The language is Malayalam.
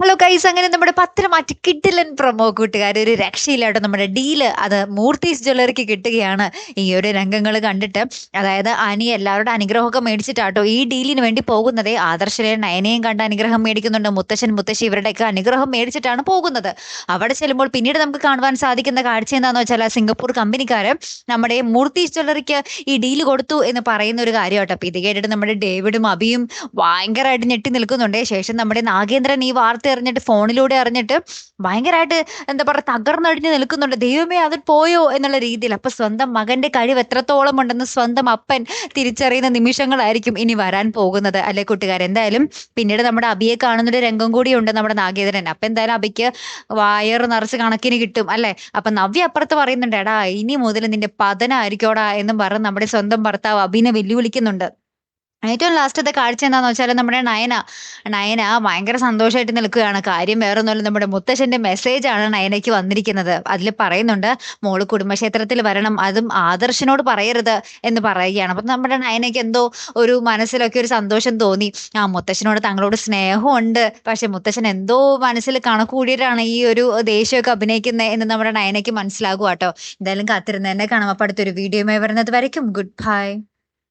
ഹലോ ഗൈസ്, അങ്ങനെ നമ്മുടെ പത്തരമാറ്റ് കിഡിലൻ പ്രൊമോ കൂട്ടുകാർ ഒരു രക്ഷയില്ലാട്ടോ. നമ്മുടെ ഡീല് അത് മൂർത്തീസ് ജ്വല്ലറിക്ക് കിട്ടുകയാണ്. ഈ ഒരു രംഗങ്ങൾ കണ്ടിട്ട് അതായത് അനി എല്ലാവരുടെ അനുഗ്രഹമൊക്കെ മേടിച്ചിട്ടാട്ടോ ഈ ഡീലിന് വേണ്ടി പോകുന്നത്. ആദർശിനെയും നയനയും കണ്ട് അനുഗ്രഹം മേടിക്കുന്നുണ്ട്. മുത്തശ്ശൻ മുത്തശ്ശി ഇവരുടെയൊക്കെ അനുഗ്രഹം മേടിച്ചിട്ടാണ് പോകുന്നത്. അവിടെ ചെല്ലുമ്പോൾ പിന്നീട് നമുക്ക് കാണുവാൻ സാധിക്കുന്ന കാഴ്ച എന്താണെന്ന് വെച്ചാൽ സിംഗപ്പൂർ കമ്പനിക്കാര് നമ്മുടെ മൂർത്തീസ് ജ്വല്ലറിക്ക് ഈ ഡീല് കൊടുത്തു എന്ന് പറയുന്ന ഒരു കാര്യം കേട്ടോ. അപ്പൊ ഇത് കേട്ടിട്ട് നമ്മുടെ ഡേവിഡും അബിയും ഭയങ്കരമായിട്ട് ഞെട്ടി നിൽക്കുന്നുണ്ട്. ശേഷം നമ്മുടെ നാഗേന്ദ്രൻ ഈ വാർത്ത അറിഞ്ഞിട്ട് ഫോണിലൂടെ അറിഞ്ഞിട്ട് ഭയങ്കരമായിട്ട് എന്താ പറയുക തകർന്നടിഞ്ഞ് നിൽക്കുന്നുണ്ട്. ദൈവമേ, അത് പോയോ എന്നുള്ള രീതിയിൽ. അപ്പൊ സ്വന്തം മകന്റെ കഴിവ് എത്രത്തോളം ഉണ്ടെന്ന് സ്വന്തം അപ്പൻ തിരിച്ചറിയുന്ന നിമിഷങ്ങളായിരിക്കും ഇനി വരാൻ പോകുന്നത് അല്ലെ കൂട്ടുകാർ. എന്തായാലും പിന്നീട് നമ്മുടെ അബിയെ കാണുന്നൊരു രംഗം കൂടിയുണ്ട് നമ്മുടെ നാഗേന്ദ്രൻ. അപ്പൊ എന്തായാലും അബിക്ക് വയറ് നിറച്ച് കണക്കിന് കിട്ടും അല്ലെ. അപ്പൊ നവ്യ അപ്പുറത്ത് പറയുന്നുണ്ട്, എടാ ഇനി മുതൽ നിന്റെ പതനായിരിക്കോടാ എന്നും പറഞ്ഞ് നമ്മുടെ സ്വന്തം ഭർത്താവ് അബിനെ വെല്ലുവിളിക്കുന്നുണ്ട്. ഏറ്റവും ലാസ്റ്റത്തെ കാഴ്ച എന്താന്ന് വെച്ചാൽ നമ്മുടെ നയന ഭയങ്കര സന്തോഷമായിട്ട് നിൽക്കുകയാണ്. കാര്യം വേറൊന്നുമല്ല, നമ്മുടെ മുത്തശ്ശന്റെ മെസ്സേജാണ് നയനയ്ക്ക് വന്നിരിക്കുന്നത്. അതിൽ പറയുന്നുണ്ട്, മോള് കുടുംബക്ഷേത്രത്തിൽ വരണം, അതും ആദർശനോട് പറയരുത് എന്ന് പറയുകയാണ്. അപ്പൊ നമ്മുടെ നയനയ്ക്ക് എന്തോ ഒരു മനസ്സിലൊക്കെ ഒരു സന്തോഷം തോന്നി. മുത്തശ്ശനോട് തങ്ങളോട് സ്നേഹമുണ്ട്, പക്ഷെ മുത്തശ്ശൻ എന്തോ മനസ്സിൽ കണക്ക് കൂടിയിട്ടാണ് ഈ ഒരു ദേഷ്യമൊക്കെ അഭിനയിക്കുന്നത് എന്ന് നമ്മുടെ നയനയ്ക്ക് മനസ്സിലാകുക കേട്ടോ. എന്തായാലും കാത്തിരുന്ന് തന്നെ കാണാം. അപ്പൊ അടുത്തൊരു വീഡിയോയുമായി വരുന്നത് വരയ്ക്കും ഗുഡ് ബൈ.